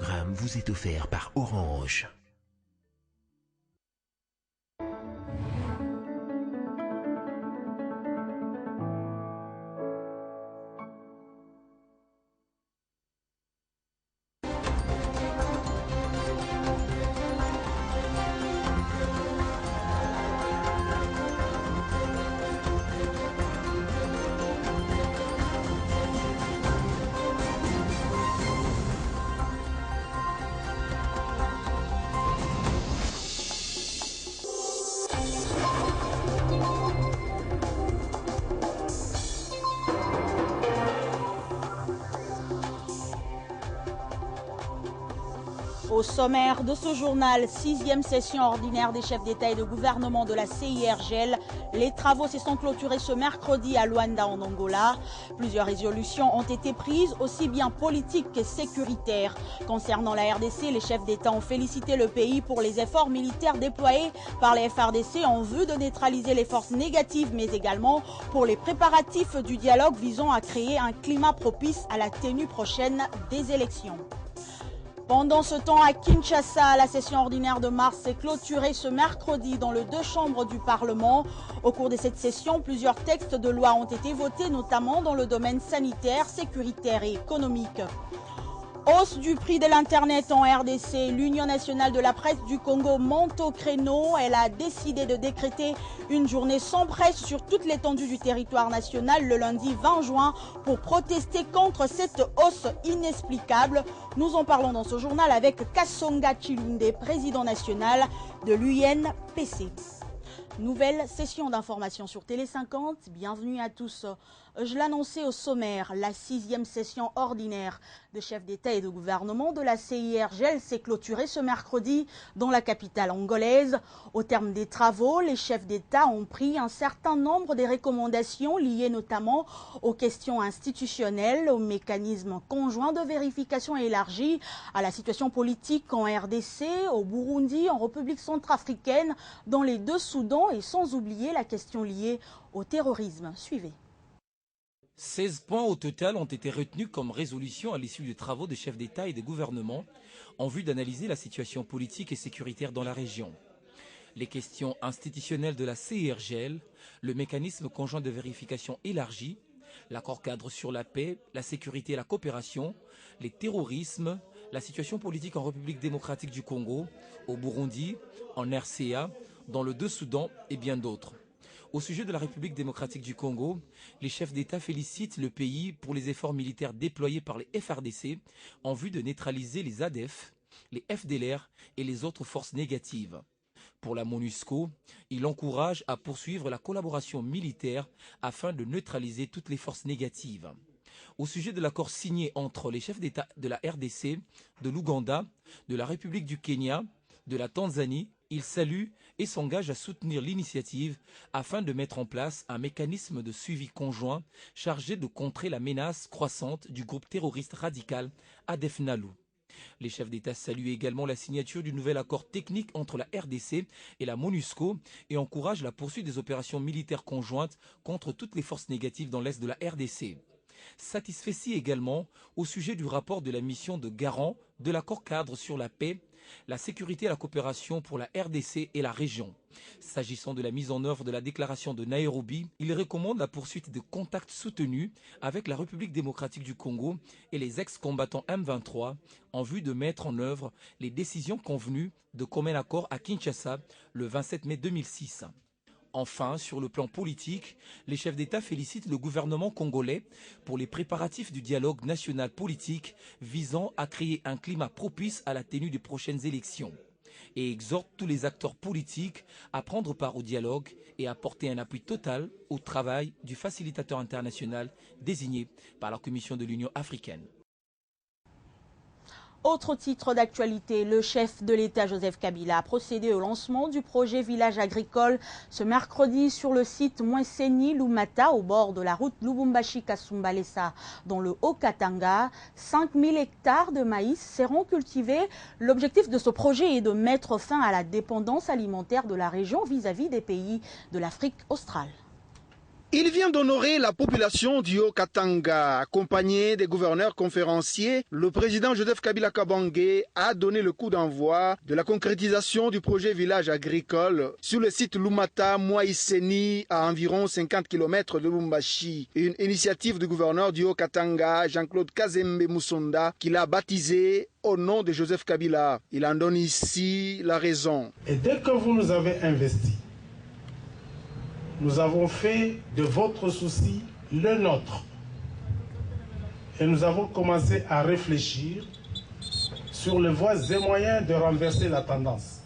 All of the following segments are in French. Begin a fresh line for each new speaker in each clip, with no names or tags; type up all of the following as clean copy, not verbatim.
programme vous est offert par Orange.
Au sommaire de ce journal, 6e session ordinaire des chefs d'État et de gouvernement de la CIRGL. Les travaux se sont clôturés ce mercredi à Luanda en Angola. Plusieurs résolutions ont été prises, aussi bien politiques que sécuritaires. Concernant la RDC, les chefs d'État ont félicité le pays pour les efforts militaires déployés par les FARDC en vue de neutraliser les forces négatives, mais également pour les préparatifs du dialogue visant à créer un climat propice à la tenue prochaine des élections. Pendant ce temps, à Kinshasa, la session ordinaire de mars s'est clôturée ce mercredi dans les deux chambres du Parlement. Au cours de cette session, plusieurs textes de loi ont été votés, notamment dans le domaine sanitaire, sécuritaire et économique. Hausse du prix de l'Internet en RDC. L'Union nationale de la presse du Congo monte au créneau. Elle a décidé de décréter une journée sans presse sur toute l'étendue du territoire national le lundi 20 juin pour protester contre cette hausse inexplicable. Nous en parlons dans ce journal avec Kassonga Chilunde, président national de l'UNPC. Nouvelle session d'information sur Télé 50. Bienvenue à tous. Je l'annonçais au sommaire, la 6e session ordinaire des chefs d'État et de gouvernement de la CIRGL s'est clôturée ce mercredi dans la capitale angolaise. Au terme des travaux, les chefs d'État ont pris un certain nombre de recommandations liées notamment aux questions institutionnelles, aux mécanismes conjoints de vérification élargis, à la situation politique en RDC, au Burundi, en République centrafricaine, dans les deux Soudans et sans oublier la question liée au terrorisme. Suivez.
16 points au total ont été retenus comme résolution à l'issue des travaux des chefs d'État et de gouvernement en vue d'analyser la situation politique et sécuritaire dans la région. Les questions institutionnelles de la CIRGL, le mécanisme conjoint de vérification élargi, l'accord cadre sur la paix, la sécurité et la coopération, les terrorismes, la situation politique en République démocratique du Congo, au Burundi, en RCA, dans le Soudan et bien d'autres. Au sujet de la République démocratique du Congo, les chefs d'État félicitent le pays pour les efforts militaires déployés par les FARDC en vue de neutraliser les ADF, les FDLR et les autres forces négatives. Pour la MONUSCO, il encourage à poursuivre la collaboration militaire afin de neutraliser toutes les forces négatives. Au sujet de l'accord signé entre les chefs d'État de la RDC, de l'Ouganda, de la République du Kenya, de la Tanzanie, il salue et s'engage à soutenir l'initiative afin de mettre en place un mécanisme de suivi conjoint chargé de contrer la menace croissante du groupe terroriste radical ADF NALU. Les chefs d'État saluent également la signature du nouvel accord technique entre la RDC et la MONUSCO et encouragent la poursuite des opérations militaires conjointes contre toutes les forces négatives dans l'est de la RDC. Satisfait également au sujet du rapport de la mission de garant de l'accord cadre sur la paix, la sécurité et la coopération pour la RDC et la région. S'agissant de la mise en œuvre de la déclaration de Nairobi, il recommande la poursuite de contacts soutenus avec la République démocratique du Congo et les ex-combattants M23 en vue de mettre en œuvre les décisions convenues de commun accord à Kinshasa le 27 mai 2006. Enfin, sur le plan politique, les chefs d'État félicitent le gouvernement congolais pour les préparatifs du dialogue national politique visant à créer un climat propice à la tenue des prochaines élections et exhortent tous les acteurs politiques à prendre part au dialogue et à apporter un appui total au travail du facilitateur international désigné par la Commission de l'Union africaine.
Autre titre d'actualité, le chef de l'État Joseph Kabila a procédé au lancement du projet village agricole ce mercredi sur le site Mouesseni-Lumata au bord de la route Lubumbashi-Kasumbalesa dans le Haut-Katanga. 5000 hectares de maïs seront cultivés. L'objectif de ce projet est de mettre fin à la dépendance alimentaire de la région vis-à-vis des pays de l'Afrique australe.
Il vient d'honorer la population du Haut-Katanga. Accompagné des gouverneurs conférenciers, le président Joseph Kabila Kabange a donné le coup d'envoi de la concrétisation du projet village agricole sur le site Lumata Mwaiseni à environ 50 km de Lubumbashi. Une initiative du gouverneur du Haut-Katanga, Jean-Claude Kazembe Moussonda, qu'il a baptisé au nom de Joseph Kabila. Il en donne ici la raison.
Et dès que vous nous avez investis, nous avons fait de votre souci le nôtre. Et nous avons commencé à réfléchir sur les voies et moyens de renverser la tendance.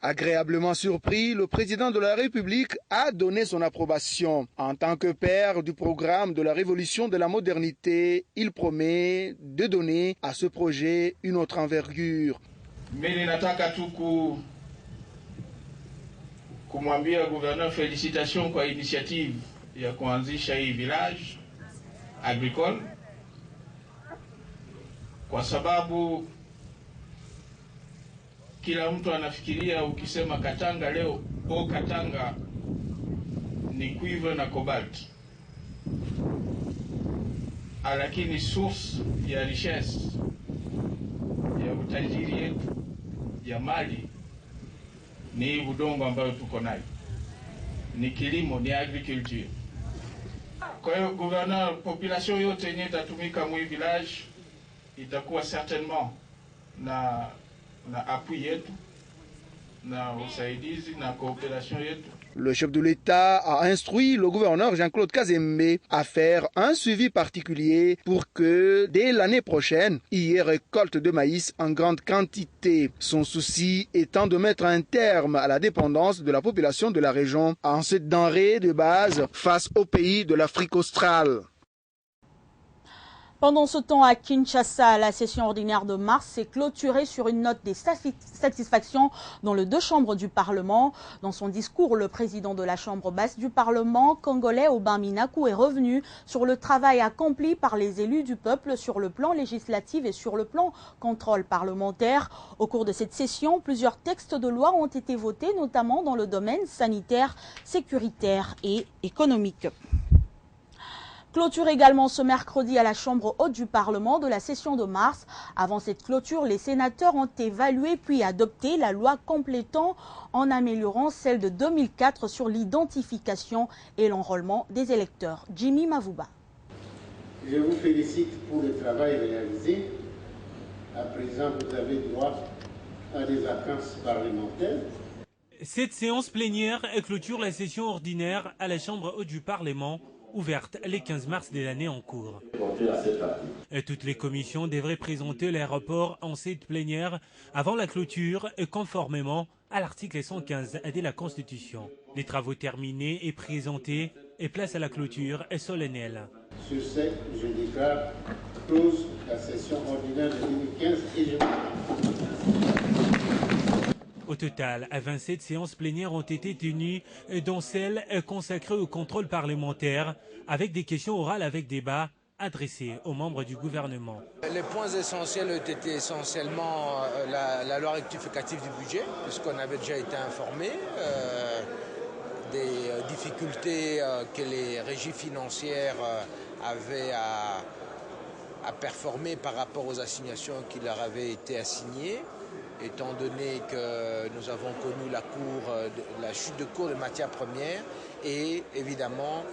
Agréablement surpris, le président de la République a donné son approbation. En tant que père du programme de la révolution de la modernité, il promet de donner à ce projet une autre envergure.
Kumwambia gouverneur félicitations kwa initiative ya kuanzisha hii village agricole, kwa sababu kila mtu anafikiria ukisema Katanga leo Katanga ni cuivre na cobalt, lakini source ya richesse ya utajiri yetu ya mali ni udongo ambayo tuko nayo, ni kilimo, ni agriculture. Kwa hiyo gouverneur, population yote yenye itatumika mwi village itakuwa certainement na appui yetu na usaidizi na coopération yetu.
Le chef de l'État a instruit le gouverneur Jean-Claude Kazembe à faire un suivi particulier pour que, dès l'année prochaine, il y ait récolte de maïs en grande quantité. Son souci étant de mettre un terme à la dépendance de la population de la région en cette denrée de base face aux pays de l'Afrique australe.
Pendant ce temps, à Kinshasa, la session ordinaire de mars s'est clôturée sur une note des satisfactions dans les deux chambres du Parlement. Dans son discours, le président de la Chambre basse du Parlement congolais, Aubin Minakou, est revenu sur le travail accompli par les élus du peuple sur le plan législatif et sur le plan contrôle parlementaire. Au cours de cette session, plusieurs textes de loi ont été votés, notamment dans le domaine sanitaire, sécuritaire et économique. Clôture également ce mercredi à la Chambre haute du Parlement de la session de mars. Avant cette clôture, les sénateurs ont évalué puis adopté la loi complétant en améliorant celle de 2004 sur l'identification et l'enrôlement des électeurs. Jimmy Mavouba.
Je vous félicite pour le travail réalisé. À présent, vous avez droit à des vacances parlementaires.
Cette séance plénière clôture la session ordinaire à la Chambre haute du Parlement, ouverte le 15 mars de l'année en cours. Toutes les commissions devraient présenter les rapports en cette plénière avant la clôture, conformément à l'article 115 de la Constitution. Les travaux terminés et présentés et place à la clôture solennelle.
Sur ce, je déclare close la session ordinaire de 2015 et je...
Au total, 27 séances plénières ont été tenues, dont celles consacrées au contrôle parlementaire, avec des questions orales avec débat adressées aux membres du gouvernement.
Les points essentiels ont été essentiellement la loi rectificative du budget, puisqu'on avait déjà été informé des difficultés que les régies financières avaient à performer par rapport aux assignations qui leur avaient été assignées. Étant donné que nous avons connu la chute de cours de matières premières et évidemment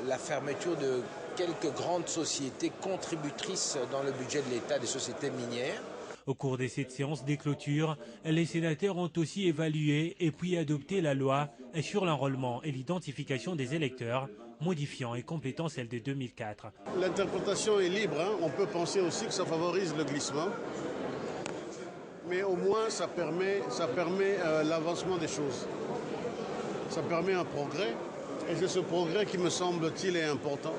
la fermeture de quelques grandes sociétés contributrices dans le budget de l'État, des sociétés minières.
Au cours de cette séance des clôtures, les sénateurs ont aussi évalué et puis adopté la loi sur l'enrôlement et l'identification des électeurs, modifiant et complétant celle de 2004.
L'interprétation est libre, hein. On peut penser aussi que ça favorise le glissement. Mais au moins, ça permet l'avancement des choses. Ça permet un progrès. Et c'est ce progrès qui me semble-t-il est important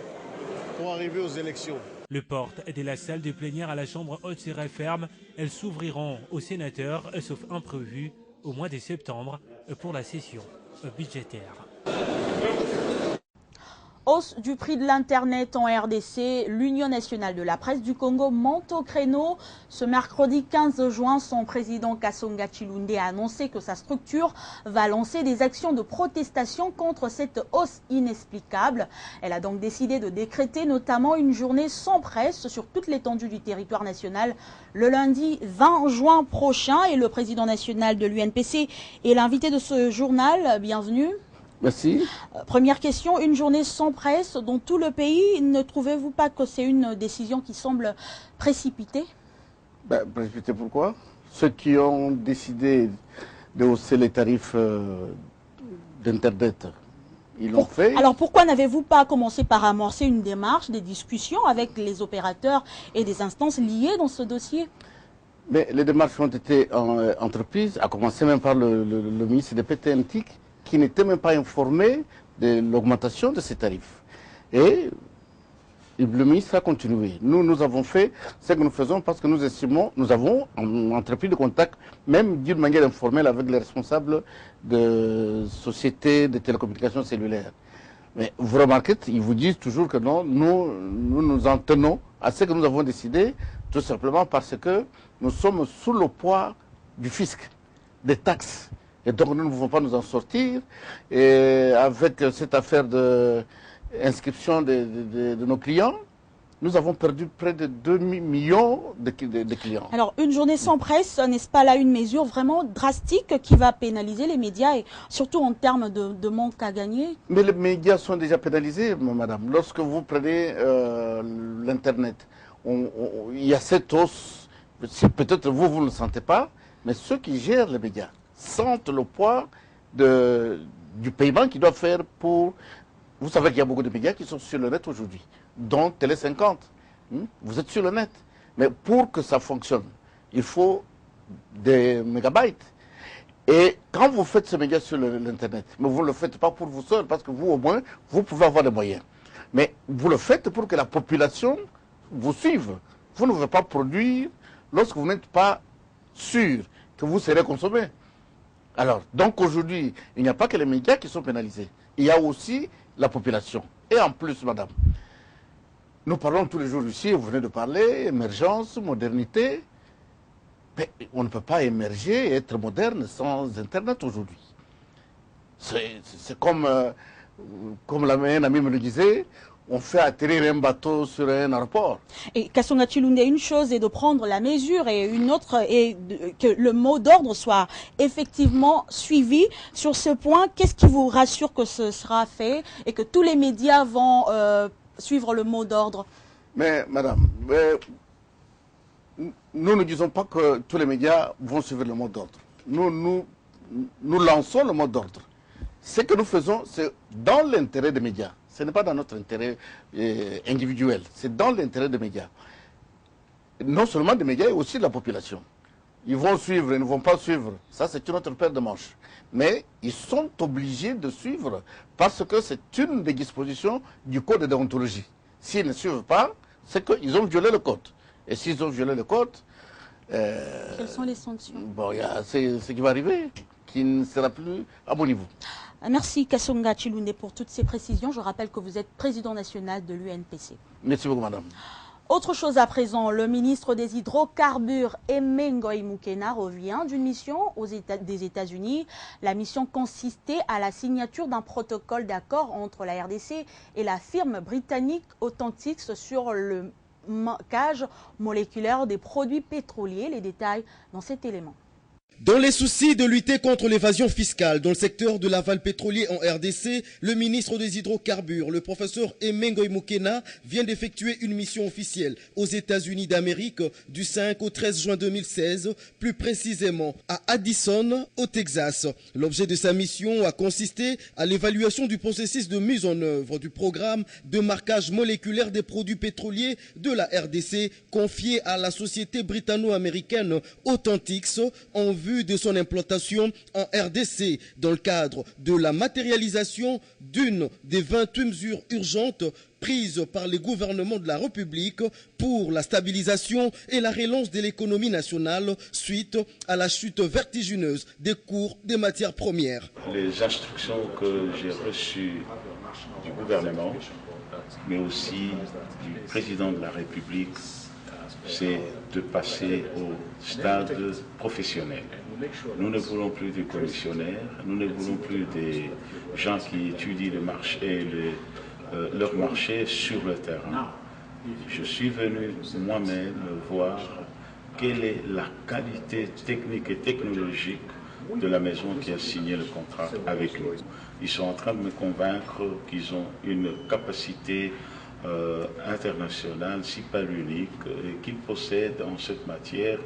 pour arriver aux élections.
Les portes de la salle de plénière à la Chambre haute seraient fermes. Elles s'ouvriront aux sénateurs, sauf imprévu, au mois de septembre pour la session budgétaire.
Hausse du prix de l'Internet en RDC, l'Union nationale de la presse du Congo monte au créneau. Ce mercredi 15 juin, son président Kasonga Chilunde a annoncé que sa structure va lancer des actions de protestation contre cette hausse inexplicable. Elle a donc décidé de décréter notamment une journée sans presse sur toute l'étendue du territoire national le lundi 20 juin prochain. Et le président national de l'UNPC est l'invité de ce journal. Bienvenue.
Merci.
Première question, une journée sans presse dans tout le pays, ne trouvez-vous pas que c'est une décision qui semble précipitée?
Précipitée pourquoi? Ceux qui ont décidé de hausser les tarifs d'Internet, ils l'ont fait.
Alors pourquoi n'avez-vous pas commencé par amorcer une démarche, des discussions avec les opérateurs et des instances liées dans ce dossier?
Mais les démarches ont été entreprises, à commencer même par le ministre des PTNTIC, qui n'était même pas informé de l'augmentation de ces tarifs. Et le ministre a continué. Nous avons fait ce que nous faisons parce que nous estimons, nous avons entrepris de contact, même d'une manière informelle, avec les responsables de sociétés de télécommunications cellulaires. Mais vous remarquez, ils vous disent toujours que non, nous en tenons à ce que nous avons décidé, tout simplement parce que nous sommes sous le poids du fisc, des taxes. Et donc nous ne pouvons pas nous en sortir. Et avec cette affaire d'inscription de nos clients, nous avons perdu près de 2 millions de clients.
Alors une journée sans presse, n'est-ce pas là une mesure vraiment drastique qui va pénaliser les médias et surtout en termes de manque à gagner?
Mais les médias sont déjà pénalisés, madame. Lorsque vous prenez l'Internet, il y a cette hausse. Peut-être vous ne le sentez pas, mais ceux qui gèrent les médias sentent le poids du paiement qu'ils doivent faire pour... Vous savez qu'il y a beaucoup de médias qui sont sur le net aujourd'hui, dont Télé 50. Vous êtes sur le net. Mais pour que ça fonctionne, il faut des mégabytes. Et quand vous faites ces médias sur l'Internet, mais vous ne le faites pas pour vous seul, parce que vous, au moins, vous pouvez avoir des moyens. Mais vous le faites pour que la population vous suive. Vous ne pouvez pas produire lorsque vous n'êtes pas sûr que vous serez consommé. Alors, donc aujourd'hui, il n'y a pas que les médias qui sont pénalisés. Il y a aussi la population. Et en plus, madame, nous parlons tous les jours ici, vous venez de parler, émergence, modernité. Mais on ne peut pas émerger et être moderne sans Internet aujourd'hui. C'est comme un ami me le disait, on fait atterrir un bateau sur un aéroport.
Et Kasonga Chilunde, une chose est de prendre la mesure et une autre est que le mot d'ordre soit effectivement suivi. Sur ce point, qu'est-ce qui vous rassure que ce sera fait et que tous les médias vont suivre le mot d'ordre?
Mais madame, nous ne disons pas que tous les médias vont suivre le mot d'ordre. Nous lançons le mot d'ordre. Ce que nous faisons, c'est dans l'intérêt des médias. Ce n'est pas dans notre intérêt individuel, c'est dans l'intérêt des médias. Non seulement des médias, mais aussi de la population. Ils vont suivre, ils ne vont pas suivre. Ça, c'est une autre paire de manches. Mais ils sont obligés de suivre parce que c'est une des dispositions du code de déontologie. S'ils ne suivent pas, c'est qu'ils ont violé le code. Et s'ils ont violé le code...
Quelles sont les sanctions?
Bon, c'est ce qui va arriver, qui ne sera plus à bon niveau.
Merci Kasonga Chilunde pour toutes ces précisions. Je rappelle que vous êtes président national de l'UNPC.
Merci beaucoup, madame.
Autre chose à présent, le ministre des Hydrocarbures, Emengoy Mukena, revient d'une mission des États-Unis. La mission consistait à la signature d'un protocole d'accord entre la RDC et la firme britannique Authentix sur le marquage moléculaire des produits pétroliers. Les détails dans cet élément.
Dans les soucis de lutter contre l'évasion fiscale dans le secteur de l'aval pétrolier en RDC, le ministre des Hydrocarbures, le professeur Emengoy Mukena, vient d'effectuer une mission officielle aux États-Unis d'Amérique du 5 au 13 juin 2016, plus précisément à Addison, au Texas. L'objet de sa mission a consisté à l'évaluation du processus de mise en œuvre du programme de marquage moléculaire des produits pétroliers de la RDC confié à la société britanno-américaine Authentix en vue de son implantation en RDC dans le cadre de la matérialisation d'une des 28 mesures urgentes prises par les gouvernements de la République pour la stabilisation et la relance de l'économie nationale suite à la chute vertigineuse des cours des matières premières.
Les instructions que j'ai reçues du gouvernement, mais aussi du président de la République, c'est de passer au stade professionnel. Nous ne voulons plus des commissionnaires, nous ne voulons plus des gens qui étudient le marché, leur marché sur le terrain. Je suis venu moi-même voir quelle est la qualité technique et technologique de la maison qui a signé le contrat avec nous. Ils sont en train de me convaincre qu'ils ont une capacité internationale, si pas l'unique, et qu'ils possèdent en cette matière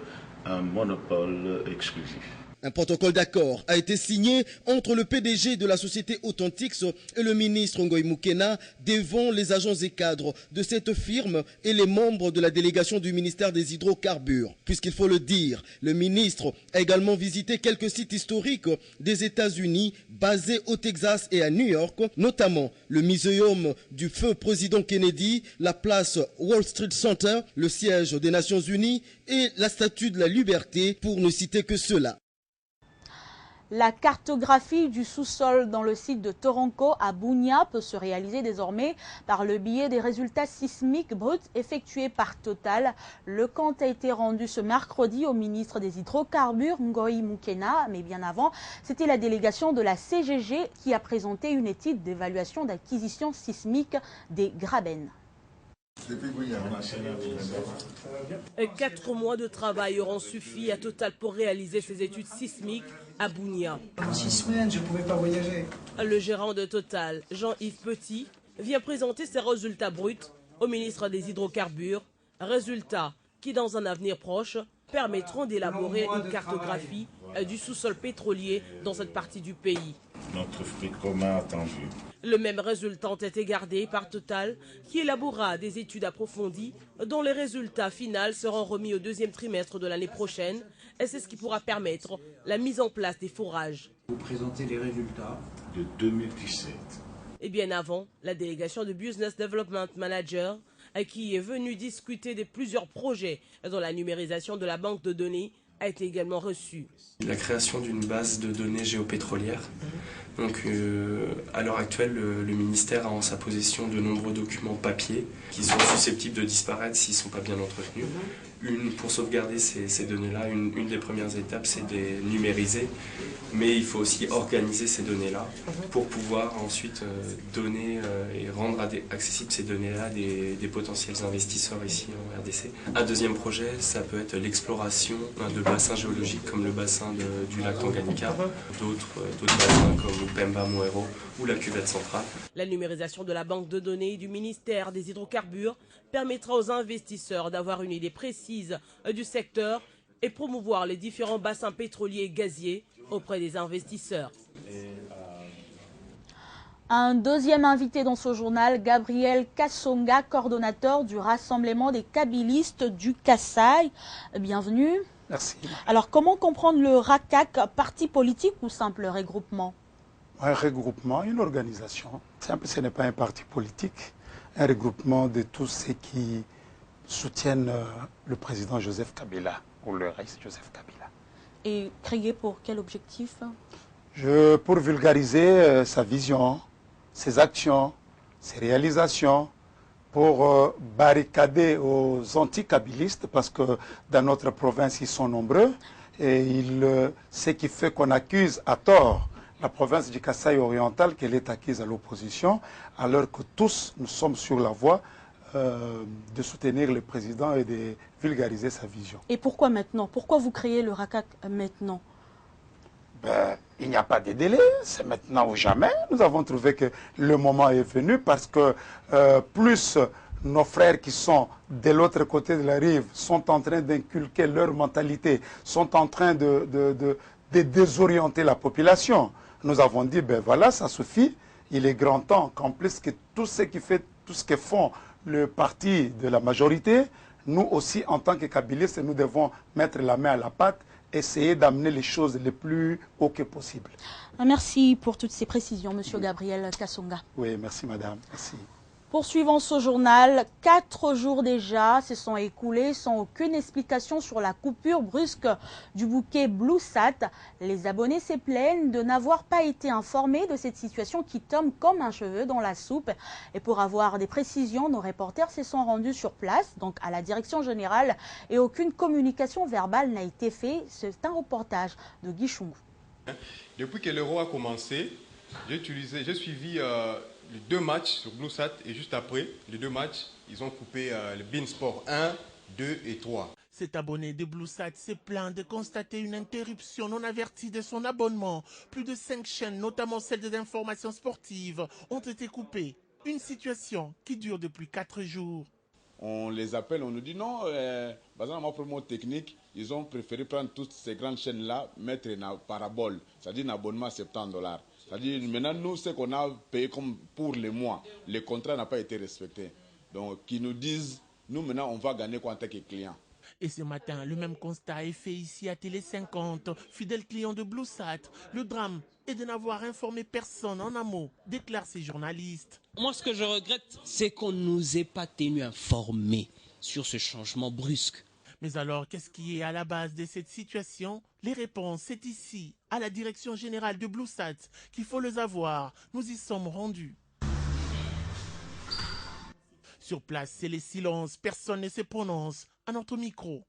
un monopole exclusif.
Un protocole d'accord a été signé entre le PDG de la société Authentix et le ministre Ngoï Moukena devant les agents et cadres de cette firme et les membres de la délégation du ministère des Hydrocarbures. Puisqu'il faut le dire, le ministre a également visité quelques sites historiques des États-Unis basés au Texas et à New York, notamment le muséum du feu président Kennedy, la place Wall Street Center, le siège des Nations Unies et la Statue de la Liberté, pour ne citer que cela.
La cartographie du sous-sol dans le site de Toronko à Bunia peut se réaliser désormais par le biais des résultats sismiques bruts effectués par Total. Le compte a été rendu ce mercredi au ministre des Hydrocarbures, Ngoï Moukena, mais bien avant, c'était la délégation de la CGG qui a présenté une étude d'évaluation d'acquisition sismique des Graben.
4 mois de travail auront suffi à Total pour réaliser ces études sismiques à Bunia.
En 6 semaines, je ne pouvais pas voyager.
Le gérant de Total, Jean-Yves Petit, vient présenter ses résultats bruts au ministre des Hydrocarbures, résultats qui, dans un avenir proche, permettront d'élaborer une cartographie du sous-sol pétrolier dans cette partie du pays.
Notre fruit commun attendu.
Le même résultat a été gardé par Total, qui élaborera des études approfondies dont les résultats finaux seront remis au 2e trimestre de l'année prochaine. Et c'est ce qui pourra permettre la mise en place des forages.
Vous présentez les résultats
de 2017.
Et bien avant, la délégation de Business Development Manager, qui est venue discuter de plusieurs projets dans la numérisation de la banque de données, a été également reçue.
La création d'une base de données géopétrolière. Donc, à l'heure actuelle, le ministère a en sa possession de nombreux documents papier qui sont susceptibles de disparaître s'ils ne sont pas bien entretenus. Pour sauvegarder ces données-là, une des premières étapes, c'est de les numériser. Mais il faut aussi organiser ces données-là pour pouvoir ensuite donner et rendre accessibles ces données-là à des potentiels investisseurs ici en RDC. Un deuxième projet, ça peut être l'exploration de bassins géologiques comme le bassin du lac Tanganyika, d'autres bassins comme Pemba, Moero ou la cuvette centrale.
La numérisation de la banque de données du ministère des Hydrocarbures permettra aux investisseurs d'avoir une idée précise du secteur et promouvoir les différents bassins pétroliers et gaziers auprès des investisseurs.
Un deuxième invité dans ce journal, Gabriel Kassonga, coordonnateur du Rassemblement des Kabylistes du Kasaï. Bienvenue.
Merci.
Alors, comment comprendre le RACAC, parti politique ou simple regroupement?
Un regroupement, une organisation. Simple, ce n'est pas un parti politique. Un regroupement de tous ceux qui soutiennent le président Joseph Kabila, ou le Raïs Joseph Kabila.
Et créé pour quel objectif?
Pour vulgariser sa vision, ses actions, ses réalisations, pour barricader aux anti-kabylistes, parce que dans notre province, ils sont nombreux, et ce qui fait qu'on accuse à tort la province du Kasaï oriental qu'elle est acquise à l'opposition, alors que tous nous sommes sur la voie de soutenir le président et de vulgariser sa vision.
Et pourquoi maintenant? Pourquoi vous créez le RACAC maintenant?
Il n'y a pas de délai, c'est maintenant ou jamais. Nous avons trouvé que le moment est venu parce que plus nos frères qui sont de l'autre côté de la rive sont en train d'inculquer leur mentalité, sont en train de désorienter la population. Nous avons dit, ben voilà, ça suffit. Il est grand temps qu'en plus que tout ce que font le parti de la majorité, nous aussi, en tant que kabylistes, nous devons mettre la main à la pâte, essayer d'amener les choses les plus haut que possible.
Merci pour toutes ces précisions, Monsieur Gabriel Kassonga.
Oui, merci madame. Merci.
Poursuivons ce journal. 4 jours déjà se sont écoulés sans aucune explication sur la coupure brusque du bouquet BlueSat. Les abonnés se plaignent de n'avoir pas été informés de cette situation qui tombe comme un cheveu dans la soupe. Et pour avoir des précisions, nos reporters se sont rendus sur place, donc à la direction générale, et aucune communication verbale n'a été faite. C'est un reportage de Guy Chungu.
Depuis que l'Euro a commencé, j'ai suivi les 2 matchs sur BlueSat et juste après les 2 matchs, ils ont coupé le Beansport 1, 2 et 3.
Cet abonné de BlueSat s'est plaint de constater une interruption non avertie de son abonnement. Plus de 5 chaînes, notamment celles d'informations sportives, ont été coupées. Une situation qui dure depuis 4 jours.
On les appelle, on nous dit non, dans ma promo technique, ils ont préféré prendre toutes ces grandes chaînes-là, mettre une parabole, c'est-à-dire un abonnement à $70. C'est-à-dire maintenant, nous, ce qu'on a payé comme pour les mois, le contrat n'a pas été respecté. Donc, qui nous disent, nous maintenant, on va gagner quoi en tant que client.
Et ce matin, le même constat est fait ici à Télé 50, fidèle client de BlueSat. Le drame est de n'avoir informé personne en amont, déclarent ces journalistes.
Moi, ce que je regrette, c'est qu'on ne nous ait pas tenus informés sur ce changement brusque.
Mais alors, qu'est-ce qui est à la base de cette situation? Les réponses, c'est ici, à la direction générale de BlueSat, qu'il faut les avoir. Nous y sommes rendus. Sur place, c'est les silences, personne ne se prononce à notre micro.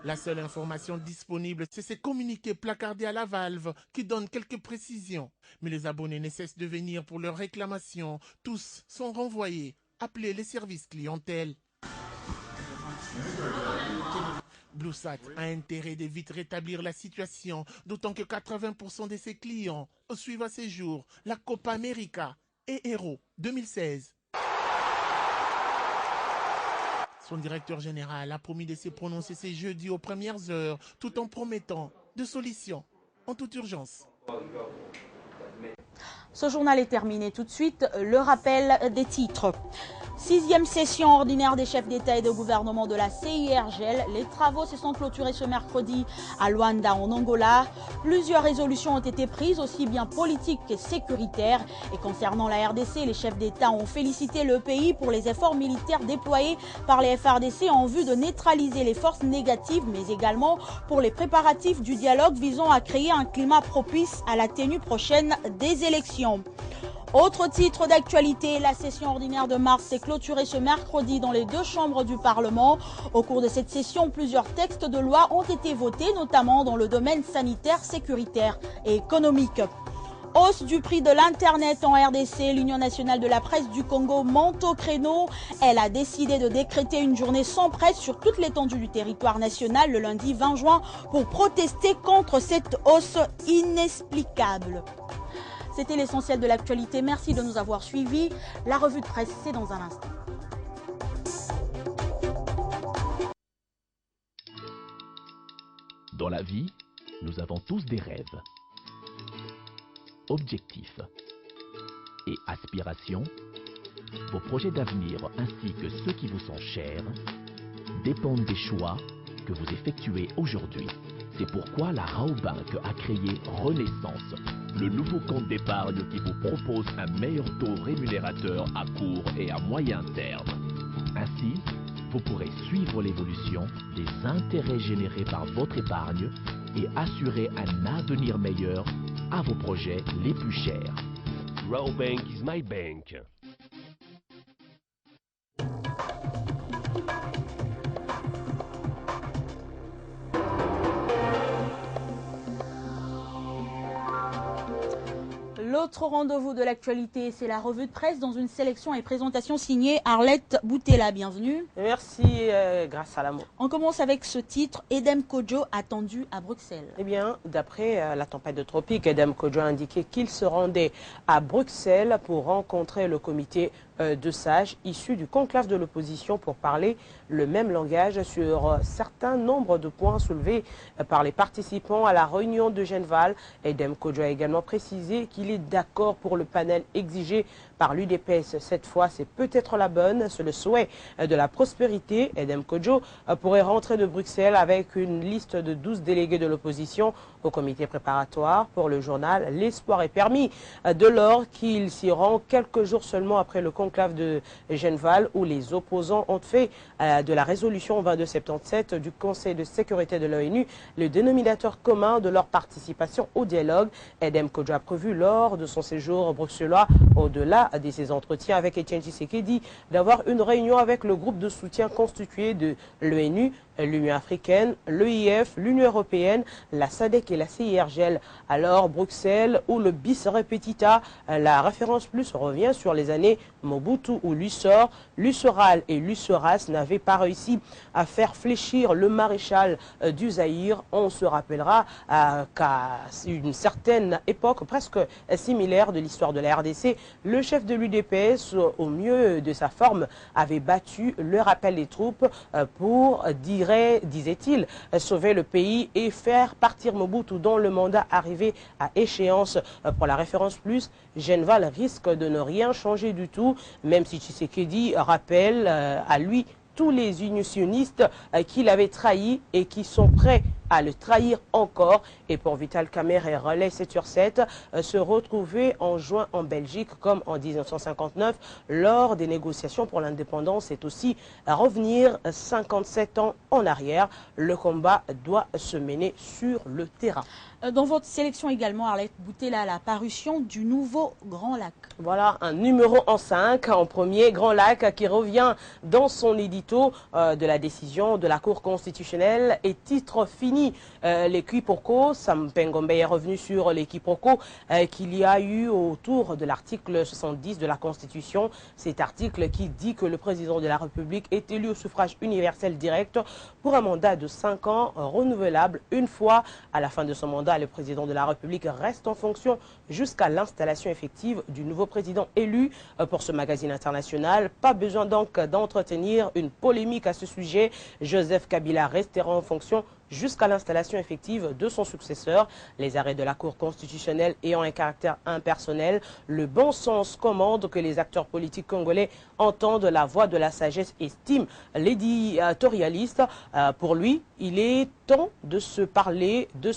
La seule information disponible, c'est ces communiqués placardés à la valve qui donnent quelques précisions. Mais les abonnés ne cessent de venir pour leurs réclamations. Tous sont renvoyés. Appelez les services clientèle. BlueSat a intérêt de vite rétablir la situation, d'autant que 80% de ses clients suivent à ces jours la Copa América et Euro 2016. Son directeur général a promis de se prononcer ce jeudi aux premières heures, tout en promettant de solutions en toute urgence.
Ce journal est terminé. Tout de suite, le rappel des titres. 6e session ordinaire des chefs d'État et de gouvernement de la CIRGL. Les travaux se sont clôturés ce mercredi à Luanda, en Angola. Plusieurs résolutions ont été prises, aussi bien politiques que sécuritaires. Et concernant la RDC, les chefs d'État ont félicité le pays pour les efforts militaires déployés par les FARDC en vue de neutraliser les forces négatives, mais également pour les préparatifs du dialogue visant à créer un climat propice à la tenue prochaine des élections. Autre titre d'actualité, la session ordinaire de mars s'est clôturée ce mercredi dans les 2 chambres du Parlement. Au cours de cette session, plusieurs textes de loi ont été votés, notamment dans le domaine sanitaire, sécuritaire et économique. Hausse du prix de l'Internet en RDC, l'Union nationale de la presse du Congo monte au créneau. Elle a décidé de décréter une journée sans presse sur toute l'étendue du territoire national le lundi 20 juin pour protester contre cette hausse inexplicable. C'était l'essentiel de l'actualité. Merci de nous avoir suivis. La revue de presse, c'est dans un instant.
Dans la vie, nous avons tous des rêves, objectifs et aspirations. Vos projets d'avenir ainsi que ceux qui vous sont chers dépendent des choix que vous effectuez aujourd'hui. C'est pourquoi la Raobank a créé Renaissance, le nouveau compte d'épargne qui vous propose un meilleur taux rémunérateur à court et à moyen terme. Ainsi, vous pourrez suivre l'évolution des intérêts générés par votre épargne et assurer un avenir meilleur à vos projets les plus chers. Raobank is my bank.
L'autre rendez-vous de l'actualité, c'est la revue de presse dans une sélection et présentation signée Arlette Boutella. Bienvenue.
Merci, grâce à l'amour.
On commence avec ce titre, Edem Kodjo attendu à Bruxelles.
Eh bien, d'après la tempête de tropique, Edem Kodjo a indiqué qu'il se rendait à Bruxelles pour rencontrer le comité de sages issus du conclave de l'opposition pour parler le même langage sur certains nombres de points soulevés par les participants à la réunion de Genval. Edem Kodjo a également précisé qu'il est d'accord pour le panel exigé par l'UDPS. Cette fois, c'est peut-être la bonne, c'est le souhait de la prospérité. Edem Kodjo pourrait rentrer de Bruxelles avec une liste de 12 délégués de l'opposition au comité préparatoire pour le journal. L'espoir est permis de lors qu'il s'y rend quelques jours seulement après le conclave de Genval où les opposants ont fait de la résolution 2277 du Conseil de sécurité de l'ONU le dénominateur commun de leur participation au dialogue. Edem Kodjo a prévu lors de son séjour bruxellois, au-delà de ses entretiens avec Etienne Tshisekedi, d'avoir une réunion avec le groupe de soutien constitué de l'ONU, l'Union africaine, l'EIF, l'Union européenne, la SADC et la CIRGL. Alors Bruxelles ou le bis repetita, la référence plus revient sur les années Mobutu ou Lussor. Lussoral et Lussoras n'avaient pas réussi à faire fléchir le maréchal du Zaïre. On se rappellera qu'à une certaine époque presque similaire de l'histoire de la RDC, le chef de l'UDPS, au mieux de sa forme, avait battu le rappel des troupes pour, disait-il, sauver le pays et faire partir Mobutu dont le mandat arrivait à échéance. Pour la référence plus, Genval risque de ne rien changer du tout, même si Tshisekedi rappelle à lui tous les unionistes qu'il avait trahis et qui sont prêts à le trahir encore. Et pour Vital Kamerhe et Relais 7/7, se retrouver en juin en Belgique comme en 1959 lors des négociations pour l'indépendance, c'est aussi revenir 57 ans en arrière. Le combat doit se mener sur le terrain.
Dans votre sélection également, Arlette Boutela, la parution du nouveau Grand Lac.
Voilà, un numéro en 5, en premier, Grand Lac, qui revient dans son édito de la décision de la Cour constitutionnelle et titre fini. Les quiproquos, Sam Pengombe est revenu sur les quiproquos qu'il y a eu autour de l'article 70 de la Constitution. Cet article qui dit que le président de la République est élu au suffrage universel direct pour un mandat de 5 ans renouvelable une fois. À la fin de son mandat, le président de la République reste en fonction jusqu'à l'installation effective du nouveau président élu. Pour ce magazine international, pas besoin donc d'entretenir une polémique à ce sujet. Joseph Kabila restera en fonction jusqu'à l'installation effective de son successeur. Les arrêts de la Cour constitutionnelle ayant un caractère impersonnel, le bon sens commande que les acteurs politiques congolais entendent la voix de la sagesse, estime l'éditorialiste. Pour lui, il est temps de se parler, de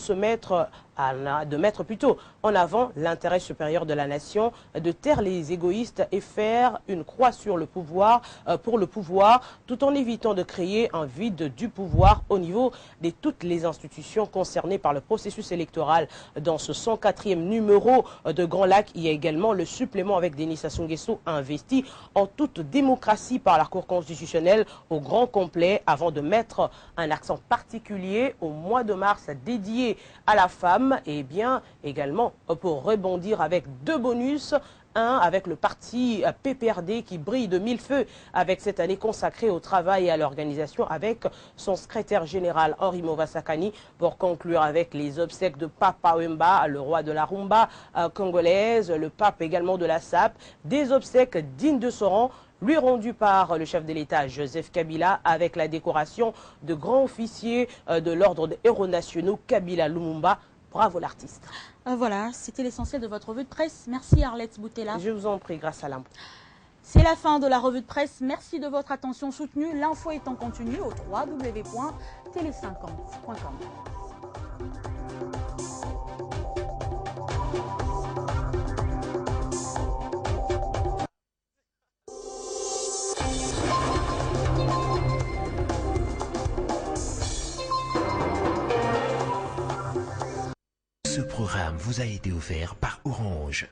mettre plutôt en avant l'intérêt supérieur de la nation, de taire les égoïstes et faire une croix sur le pouvoir pour le pouvoir, tout en évitant de créer un vide du pouvoir au niveau de toutes les institutions concernées par le processus électoral. Dans ce 104e numéro de Grand Lac, il y a également le supplément avec Denis Sassou Nguesso investi en toute démocratie par la Cour constitutionnelle au grand complet avant de mettre un accent particulier au mois de mars dédié à la femme et bien également pour rebondir avec 2 bonus. Un avec le parti PPRD qui brille de 1000 feux avec cette année consacrée au travail et à l'organisation avec son secrétaire général Henri Movasakani pour conclure avec les obsèques de Papa Wemba, le roi de la rumba congolaise, le pape également de la SAP, des obsèques dignes de son rang lui rendu par le chef de l'État Joseph Kabila avec la décoration de grand officier de l'ordre des héros nationaux Kabila Lumumba. Bravo l'artiste.
Voilà, c'était l'essentiel de votre revue de presse. Merci Arlette Boutela.
Je vous en prie, grâce à l'impôt.
C'est la fin de la revue de presse. Merci de votre attention soutenue. L'info est en continu au www.tele50.com.
Ce programme vous a été offert par Orange.